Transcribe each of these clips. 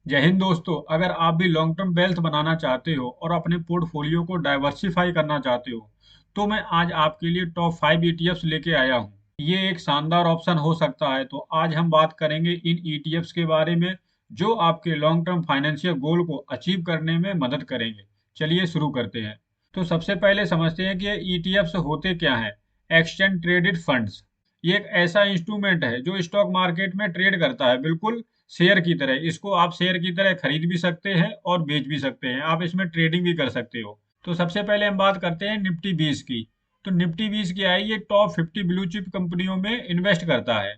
जय हिंद दोस्तों। अगर आप भी लॉन्ग टर्म वेल्थ बनाना चाहते हो और अपने पोर्टफोलियो को डाइवर्सिफाई करना चाहते हो तो मैं आज आपके लिए टॉप 5 ईटीएफ्स लेके आया हूँ। ये एक शानदार ऑप्शन हो सकता है। तो आज हम बात करेंगे इन ईटीएफ्स के बारे में जो आपके लॉन्ग टर्म फाइनेंशियल गोल को अचीव करने में मदद करेंगे। चलिए शुरू करते हैं। तो सबसे पहले समझते हैं कि ये ईटीएफ्स होते क्या हैं। एक्सचेंज ट्रेडेड फंड्स, ये एक ऐसा इंस्ट्रूमेंट है जो स्टॉक मार्केट में ट्रेड करता है, बिल्कुल शेयर की तरह। इसको आप शेयर की तरह खरीद भी सकते हैं और बेच भी सकते हैं। आप इसमें ट्रेडिंग भी कर सकते हो। तो सबसे पहले हम बात करते हैं निफ्टी 20 की। तो निफ्टी 20 क्या है? ये टॉप 50 ब्लू चिप कंपनियों में इन्वेस्ट करता है।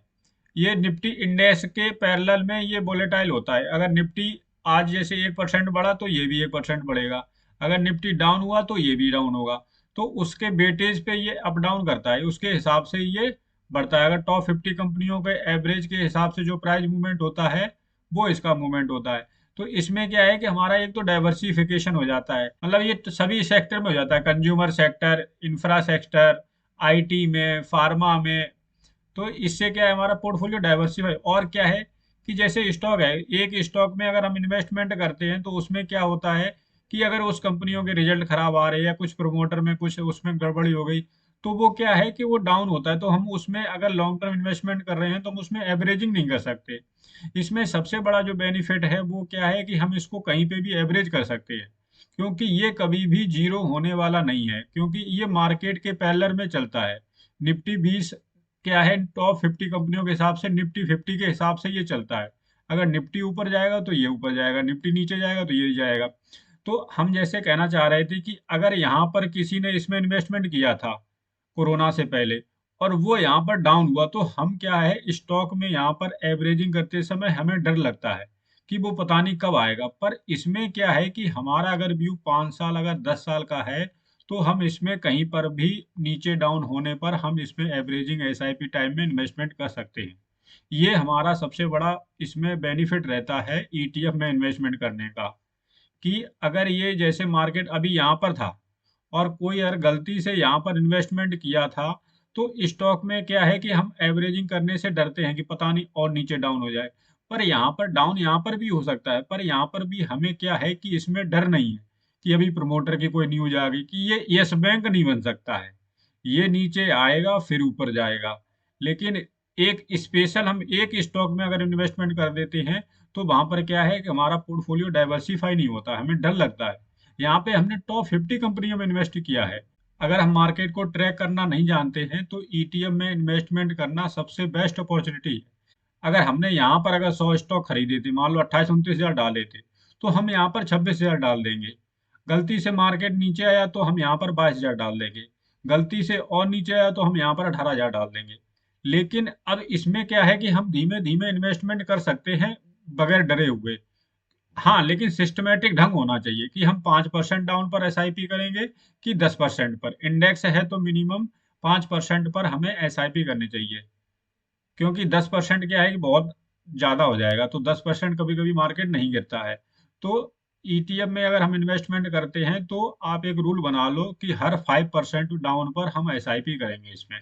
ये निफ्टी इंडेक्स के पैरेलल में ये वोलेटाइल होता है। अगर निफ्टी आज जैसे 1% बढ़ा तो ये भी 1% बढ़ेगा। अगर निफ्टी डाउन हुआ तो ये भी डाउन होगा। तो उसके वेटेज पे ये अप डाउन करता है, उसके हिसाब से ये बढ़ता है। अगर टॉप 50 कंपनियों के एवरेज के हिसाब से जो प्राइस मूवमेंट होता है वो इसका मूवमेंट होता है। तो इसमें क्या है कि हमारा एक तो डाइवर्सिफिकेशन हो जाता है, मतलब ये तो सभी सेक्टर में हो जाता है, consumer sector, infra sector, IT में, फार्मा में। तो इससे क्या है, हमारा पोर्टफोलियो डाइवर्सिफाई। और क्या है कि जैसे स्टॉक है, एक स्टॉक में अगर हम इन्वेस्टमेंट करते हैं तो उसमें क्या होता है कि अगर उस कंपनियों के रिजल्ट खराब आ रहे हैं या कुछ प्रमोटर में कुछ उसमें गड़बड़ी हो गई तो वो क्या है कि वो डाउन होता है। तो हम उसमें अगर लॉन्ग टर्म इन्वेस्टमेंट कर रहे हैं तो हम उसमें एवरेजिंग नहीं कर सकते। इसमें सबसे बड़ा जो बेनिफिट है वो क्या है कि हम इसको कहीं पे भी एवरेज कर सकते हैं, क्योंकि ये कभी भी जीरो होने वाला नहीं है, क्योंकि ये मार्केट के पैरेलल में चलता है। निफ्टी 20 क्या है, टॉप 50 कंपनियों के हिसाब से निफ्टी 50 के हिसाब से ये चलता है। अगर निफ्टी ऊपर जाएगा तो ये ऊपर जाएगा, निफ्टी नीचे जाएगा तो ये जाएगा। तो हम जैसे कहना चाह रहे थे कि अगर यहाँ पर किसी ने इसमें इन्वेस्टमेंट किया था कोरोना से पहले और वो यहाँ पर डाउन हुआ तो हम क्या है, स्टॉक में यहाँ पर एवरेजिंग करते समय हमें डर लगता है कि वो पता नहीं कब आएगा। पर इसमें क्या है कि हमारा अगर व्यू 5 साल अगर 10 साल का है तो हम इसमें कहीं पर भी नीचे डाउन होने पर हम इसमें एवरेजिंग एसआईपी टाइम में इन्वेस्टमेंट कर सकते हैं। ये हमारा सबसे बड़ा इसमें बेनिफिट रहता है ईटीएफ में इन्वेस्टमेंट करने का। कि अगर ये जैसे मार्केट अभी यहाँ पर था और कोई अगर गलती से यहाँ पर इन्वेस्टमेंट किया था तो स्टॉक में क्या है कि हम एवरेजिंग करने से डरते हैं कि पता नहीं और नीचे डाउन हो जाए। पर यहाँ पर डाउन यहाँ पर भी हो सकता है, पर यहाँ पर भी हमें क्या है कि इसमें डर नहीं है कि अभी प्रमोटर की कोई न्यूज आ गई कि ये यस बैंक नहीं बन सकता है। ये नीचे आएगा फिर ऊपर जाएगा। लेकिन एक स्पेशल हम एक स्टॉक में अगर इन्वेस्टमेंट कर देते हैं तो वहां पर क्या है कि हमारा पोर्टफोलियो डाइवर्सिफाई नहीं होता, हमें डर लगता है। यहाँ पे हमने टॉप 50 कंपनियों में इन्वेस्ट किया है। अगर हम मार्केट को ट्रैक करना नहीं जानते हैं तो ईटीएफ में इन्वेस्टमेंट करना सबसे बेस्ट अपॉर्चुनिटी है। अगर हमने यहाँ पर अगर 100 स्टॉक खरीदे थे, मान लो 28-29 हजार डाले थे, तो हम यहाँ पर 26 हजार डाल देंगे। गलती से मार्केट नीचे आया तो हम यहाँ पर 22 हजार डाल देंगे। गलती से और नीचे आया तो हम यहाँ पर 18 हजार डाल देंगे। लेकिन अब इसमें क्या है कि हम धीमे धीमे इन्वेस्टमेंट कर सकते हैं बगैर डरे हुए। हाँ, लेकिन सिस्टमेटिक ढंग होना चाहिए कि हम 5% डाउन पर एसआईपी करेंगे कि 10% पर। इंडेक्स है तो मिनिमम 5% पर हमें एसआईपी करनी चाहिए, क्योंकि 10% क्या है कि बहुत ज़्यादा हो जाएगा। तो 10% कभी कभी मार्केट नहीं गिरता है। तो ईटीएफ में अगर हम इन्वेस्टमेंट करते हैं तो आप एक रूल बना लो कि हर 5% डाउन पर हम एसआईपी करेंगे इसमें।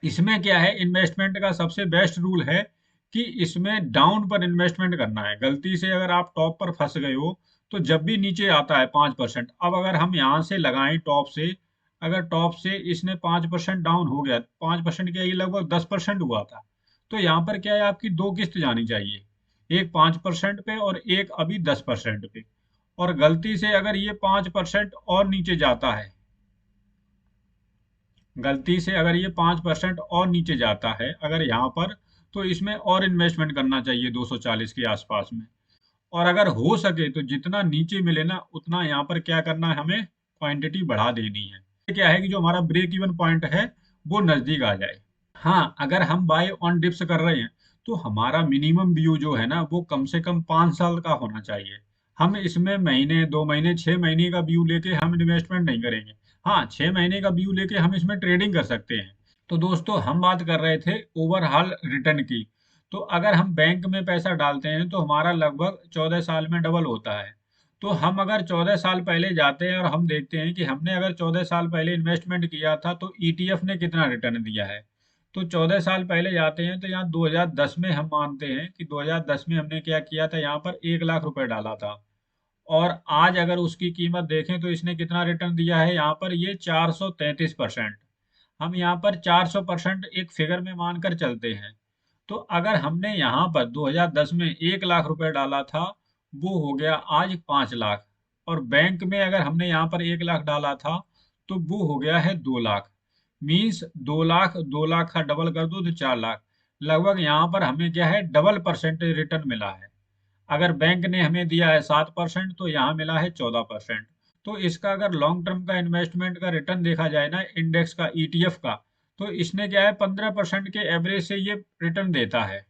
इसमें क्या है, इन्वेस्टमेंट का सबसे बेस्ट रूल है कि इसमें डाउन पर इन्वेस्टमेंट करना है। गलती से अगर आप टॉप पर फंस गए हो तो जब भी नीचे आता है 5%, अब अगर हम यहाँ से लगाएं टॉप से, अगर टॉप से इसने 5% डाउन हो गया, 5% क्या, ये लगभग 10% हुआ था। तो यहाँ पर क्या है, आपकी दो किस्त जानी चाहिए, एक 5% पे और एक अभी 10% पे। और गलती से अगर ये 5% और नीचे जाता है, गलती से अगर ये 5% और नीचे जाता है अगर यहाँ पर, तो इसमें और इन्वेस्टमेंट करना चाहिए 240 के आसपास में। और अगर हो सके तो जितना नीचे मिले ना उतना यहाँ पर क्या करना है, हमें क्वांटिटी बढ़ा देनी है। ये क्या है कि जो हमारा ब्रेक इवन पॉइंट है वो नजदीक आ जाए। हाँ, अगर हम बाय ऑन डिप्स कर रहे हैं तो हमारा मिनिमम व्यू जो है ना वो कम से कम 5 साल का होना चाहिए। हम इसमें महीने 2 महीने 6 महीने का व्यू लेके हम इन्वेस्टमेंट नहीं करेंगे। हाँ, 6 महीने का व्यू लेके हम इसमें ट्रेडिंग कर सकते हैं। तो दोस्तों, हम बात कर रहे थे ओवरऑल रिटर्न की। तो अगर हम बैंक में पैसा डालते हैं तो हमारा लगभग 14 साल में डबल होता है। तो हम अगर 14 साल पहले जाते हैं और हम देखते हैं कि हमने अगर 14 साल पहले इन्वेस्टमेंट किया था तो ईटीएफ ने कितना रिटर्न दिया है, तो 14 साल पहले जाते हैं तो यहाँ 2010 में हम मानते हैं कि 2010 में हमने क्या किया था, यहाँ पर 1 लाख रुपए डाला था। और आज अगर उसकी कीमत देखें तो इसने कितना रिटर्न दिया है, यहाँ पर ये 433%। हम यहाँ पर 400% एक फिगर में मानकर चलते हैं। तो अगर हमने यहाँ पर 2010 में 1 लाख रुपए डाला था, वो हो गया आज 5 लाख। और बैंक में अगर हमने यहाँ पर 1 लाख डाला था, तो वो हो गया है 2 लाख। मीन्स 2 लाख, 2 लाख का डबल कर दो तो 4 लाख। लगभग यहाँ पर हमें क्या है, डबल परसेंटेज रिटर्न मिला है। अगर बैंक ने हमें दिया है 7%, तो यहाँ मिला है 14%। तो इसका अगर लॉन्ग टर्म का इन्वेस्टमेंट का रिटर्न देखा जाए ना, इंडेक्स का, ईटीएफ का, तो इसने क्या है 15% के एवरेज से ये रिटर्न देता है।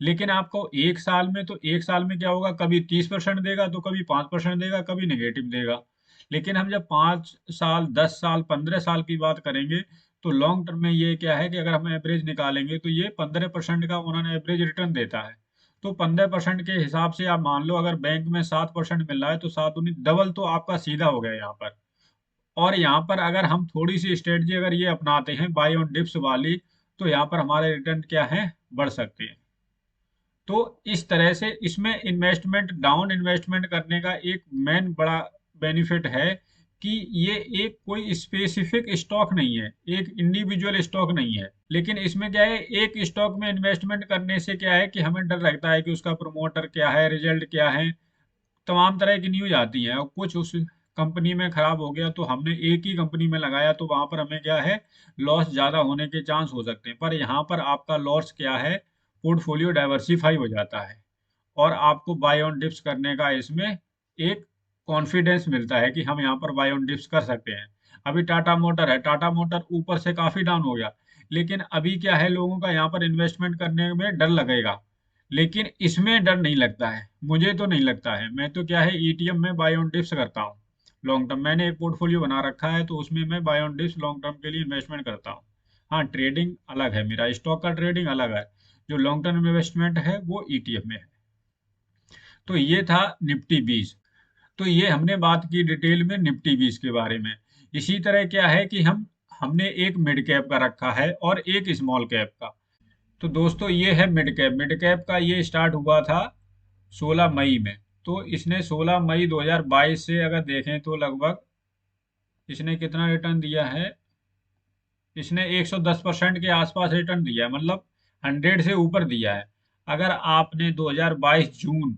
लेकिन आपको एक साल में, तो एक साल में क्या होगा, कभी 30% देगा तो कभी 5% देगा, कभी नेगेटिव देगा। लेकिन हम जब 5 साल, 10 साल, 15 साल की बात करेंगे, तो लॉन्ग टर्म में ये क्या है कि अगर हम एवरेज निकालेंगे तो ये 15% का उन्होंने एवरेज रिटर्न देता है। तो 15% के हिसाब से आप मान लो, अगर बैंक में 7% मिल रहा है तो 7 डबल तो आपका सीधा हो गया यहाँ पर। और यहाँ पर अगर हम थोड़ी सी स्ट्रेटजी अगर ये अपनाते हैं बाई ऑन डिप्स वाली, तो यहाँ पर हमारे रिटर्न क्या है, बढ़ सकते हैं। तो इस तरह से इसमें इन्वेस्टमेंट, डाउन इन्वेस्टमेंट करने का एक मेन बड़ा बेनिफिट है कि ये एक कोई स्पेसिफिक स्टॉक नहीं है, एक इंडिविजुअल स्टॉक नहीं है। लेकिन इसमें क्या है, एक स्टॉक में इन्वेस्टमेंट करने से क्या है कि हमें डर लगता है कि उसका प्रमोटर क्या है, रिजल्ट क्या है, तमाम तरह की न्यूज आती हैं। और कुछ उस कंपनी में खराब हो गया तो हमने एक ही कंपनी में लगाया, तो वहां पर हमें क्या है, लॉस ज्यादा होने के चांस हो सकते हैं। पर यहाँ पर आपका लॉस क्या है, पोर्टफोलियो डाइवर्सिफाई हो जाता है। और आपको बाय ऑन डिप्स करने का इसमें एक कॉन्फिडेंस मिलता है कि हम यहाँ पर बाय ऑन डिप्स कर सकते हैं। अभी टाटा मोटर है, टाटा मोटर ऊपर से काफी डाउन हो गया, लेकिन अभी क्या है, लोगों का यहाँ पर इन्वेस्टमेंट करने में डर लगेगा। लेकिन इसमें डर नहीं लगता है, मुझे तो नहीं लगता है। मैं तो क्या है, ईटीएम में बाय ऑन डिप्स करता हूँ। लॉन्ग टर्म मैंने एक पोर्टफोलियो बना रखा है, तो उसमें मैं buy on dips long term के लिए इन्वेस्टमेंट करता हूँ। हाँ, ट्रेडिंग अलग है, मेरा स्टॉक का ट्रेडिंग अलग है। जो लॉन्ग टर्म इन्वेस्टमेंट है वो ईटीएफ में है। तो ये था निफ्टी 20। तो ये हमने बात की डिटेल में निफ्टी 20 के बारे में। इसी तरह क्या है कि हमने एक मिड कैप का रखा है और एक स्मॉल कैप का। तो दोस्तों ये है मिड कैप। मिड कैप का ये स्टार्ट हुआ था 16 मई में। तो इसने 16 मई 2022 से अगर देखें तो लगभग इसने कितना रिटर्न दिया है, इसने 110% के आसपास रिटर्न दिया है, मतलब 100 से ऊपर दिया है। अगर आपने 2022 जून,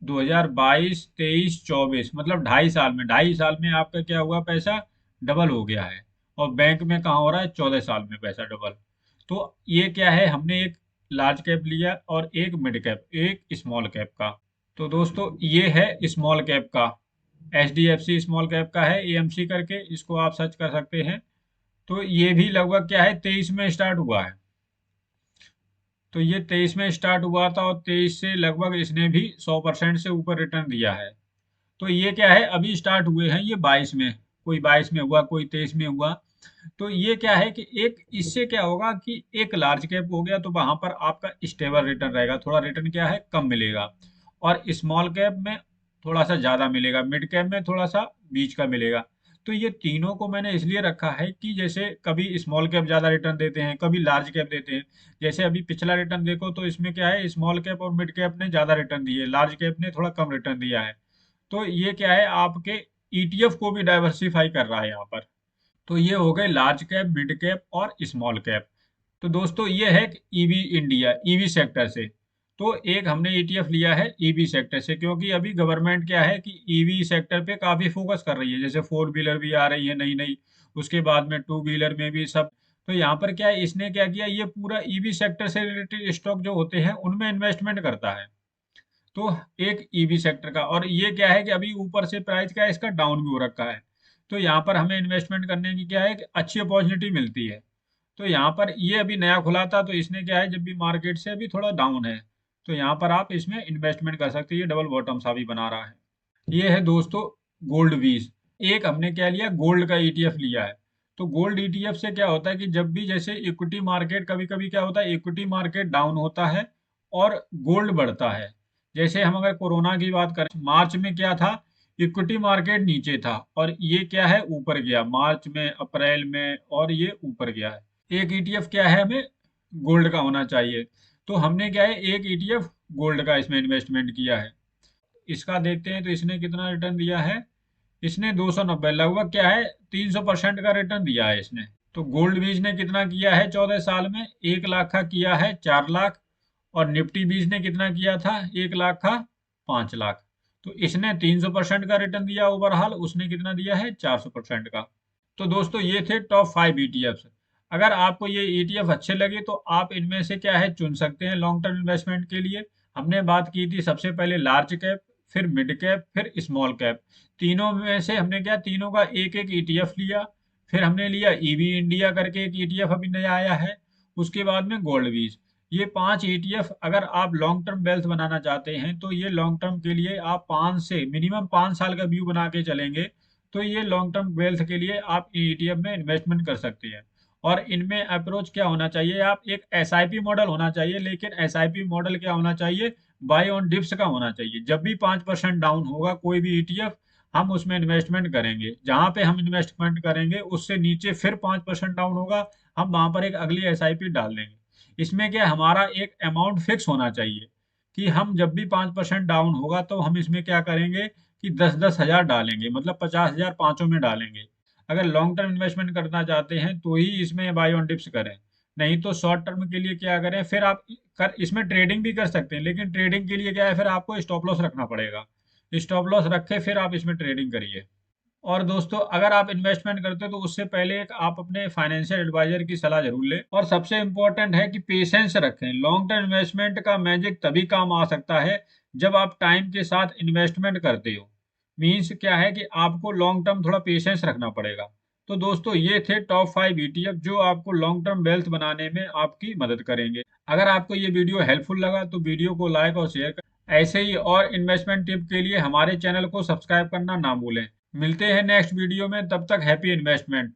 2022, 23, 24, मतलब 2.5 साल में, 2.5 साल में आपका क्या हुआ, पैसा डबल हो गया है। और बैंक में कहाँ हो रहा है, 14 साल में पैसा डबल। तो ये क्या है, हमने एक लार्ज कैप लिया और एक मिड कैप, एक स्मॉल कैप का। तो दोस्तों ये है स्मॉल कैप का, H D F C small cap का है, एएमसी करके, इसको आप सर्च कर सकते हैं। तो ये भी लगभग क्या है, 23 में स्टार्ट हुआ है। तो ये 23 में स्टार्ट हुआ था और 23 से लगभग इसने भी 100% से ऊपर रिटर्न दिया है। तो ये क्या है, अभी स्टार्ट हुए हैं ये 22 में, कोई 22 में हुआ, कोई 23 में हुआ। तो ये क्या है कि एक इससे क्या होगा कि एक लार्ज कैप हो गया तो वहां पर आपका स्टेबल रिटर्न रहेगा, थोड़ा रिटर्न क्या है, कम मिलेगा। और स्मॉल कैप में थोड़ा सा ज्यादा मिलेगा, मिड कैप में थोड़ा सा बीच का मिलेगा। तो ये तीनों को मैंने इसलिए रखा है कि जैसे कभी स्मॉल कैप ज्यादा रिटर्न देते हैं, कभी लार्ज कैप देते हैं। जैसे अभी पिछला रिटर्न देखो तो इसमें क्या है, स्मॉल कैप और मिड कैप ने ज्यादा रिटर्न दिए, लार्ज कैप ने थोड़ा कम रिटर्न दिया है। तो ये क्या है, आपके ईटीएफ को भी डाइवर्सिफाई कर रहा है यहाँ पर। तो ये हो गए लार्ज कैप, मिड कैप और स्मॉल कैप। तो दोस्तों ये है ईवी इंडिया, ईवी सेक्टर से। तो एक हमने ईटीएफ लिया है ईवी सेक्टर से, क्योंकि अभी गवर्नमेंट क्या है कि ईवी सेक्टर पे काफी फोकस कर रही है। जैसे 4 व्हीलर भी आ रही है नई नई, उसके बाद में 2 व्हीलर में भी सब। तो यहाँ पर क्या है, इसने क्या किया, ये पूरा ईवी सेक्टर से रिलेटेड स्टॉक जो होते हैं उनमें इन्वेस्टमेंट करता है। तो एक ईवी सेक्टर का, और ये क्या है कि अभी ऊपर से प्राइस का इसका डाउन भी हो रखा है। तो यहाँ पर हमें इन्वेस्टमेंट करने की क्या है कि अच्छी अपॉर्चुनिटी मिलती है। तो यहाँ पर ये अभी नया खुला था, तो इसने क्या है, जब भी मार्केट से अभी थोड़ा डाउन है, तो यहाँ पर आप इसमें इन्वेस्टमेंट कर सकते हैं। ये डबल बॉटम सा भी बना रहा है। ये है दोस्तों गोल्ड 20। एक हमने क्या लिया, गोल्ड का ईटीएफ लिया है। तो गोल्ड ईटीएफ से क्या होता है कि जब भी जैसे इक्विटी मार्केट, कभी कभी क्या होता है, इक्विटी मार्केट डाउन होता है और गोल्ड बढ़ता है। जैसे हम अगर कोरोना की बात करें, मार्च में क्या था, इक्विटी मार्केट नीचे था और ये क्या है, ऊपर गया मार्च में, अप्रैल में, और ये ऊपर गया है। एक ईटीएफ क्या है, हमें गोल्ड का होना चाहिए। तो हमने क्या है, एक ईटीएफ गोल्ड का इसमें इन्वेस्टमेंट किया है। इसका देखते हैं तो इसने कितना रिटर्न दिया है। इसने 290, लगभग क्या है 300% का रिटर्न दिया है इसने। तो गोल्ड बीज ने कितना किया है 14 साल में, 1 लाख का किया है 4 लाख। और निफ्टी बीज ने कितना किया था, 1 लाख का 5 लाख। तो इसने 300% का रिटर्न दिया ओवरऑल, उसने कितना दिया है 400% का। तो दोस्तों ये थे टॉप 5 ETFs। अगर आपको ये ETF अच्छे लगे तो आप इनमें से क्या है चुन सकते हैं लॉन्ग टर्म इन्वेस्टमेंट के लिए। हमने बात की थी सबसे पहले लार्ज कैप, फिर मिड कैप, फिर स्मॉल कैप। तीनों में से हमने क्या, तीनों का एक एक ETF लिया। फिर हमने लिया ईवी इंडिया करके एक ETF अभी नया आया है। उसके बाद में गोल्ड बीज। ये 5 ETF अगर आप लॉन्ग टर्म वेल्थ बनाना चाहते हैं तो ये लॉन्ग टर्म के लिए आप 5 से मिनिमम 5 साल का व्यू बना के चलेंगे तो ये लॉन्ग टर्म वेल्थ के लिए आप ईटीएफ में इन्वेस्टमेंट कर सकते हैं। और इनमें अप्रोच क्या होना चाहिए, आप एक एसआईपी मॉडल होना चाहिए, लेकिन एसआईपी मॉडल क्या होना चाहिए, बाय ऑन डिप्स का होना चाहिए। जब भी 5% डाउन होगा कोई भी ईटीएफ, हम उसमें इन्वेस्टमेंट करेंगे। जहां पे हम इन्वेस्टमेंट करेंगे उससे नीचे फिर 5% डाउन होगा, हम वहां पर एक अगली एसआईपी डाल देंगे। इसमें क्या हमारा एक अमाउंट फिक्स होना चाहिए कि हम जब भी 5% डाउन होगा तो हम इसमें क्या करेंगे कि 10-10 हज़ार डालेंगे, मतलब 50 हज़ार पांचों में डालेंगे। अगर लॉन्ग टर्म इन्वेस्टमेंट करना चाहते हैं तो ही इसमें बाय ऑन डिप्स करें, नहीं तो शॉर्ट टर्म के लिए क्या करें, फिर आप इसमें ट्रेडिंग भी कर सकते हैं, लेकिन ट्रेडिंग के लिए क्या है, फिर आपको स्टॉप लॉस रखना पड़ेगा। स्टॉप लॉस रखे फिर आप इसमें ट्रेडिंग करिए। और दोस्तों अगर आप इन्वेस्टमेंट करते हो तो उससे पहले एक आप अपने फाइनेंशियल एडवाइजर की सलाह जरूर लें। और सबसे इम्पोर्टेंट है कि पेशेंस रखें। लॉन्ग टर्म इन्वेस्टमेंट का मैजिक तभी काम आ सकता है जब आप टाइम के साथ इन्वेस्टमेंट करते हो। मीन्स क्या है कि आपको लॉन्ग टर्म थोड़ा पेशेंस रखना पड़ेगा। तो दोस्तों ये थे टॉप 5 ETF जो आपको लॉन्ग टर्म वेल्थ बनाने में आपकी मदद करेंगे। अगर आपको ये वीडियो हेल्पफुल लगा तो वीडियो को लाइक और शेयर कर, ऐसे ही और इन्वेस्टमेंट टिप के लिए हमारे चैनल को सब्सक्राइब करना ना भूलें। मिलते हैं नेक्स्ट वीडियो में, तब तक हैप्पी इन्वेस्टमेंट।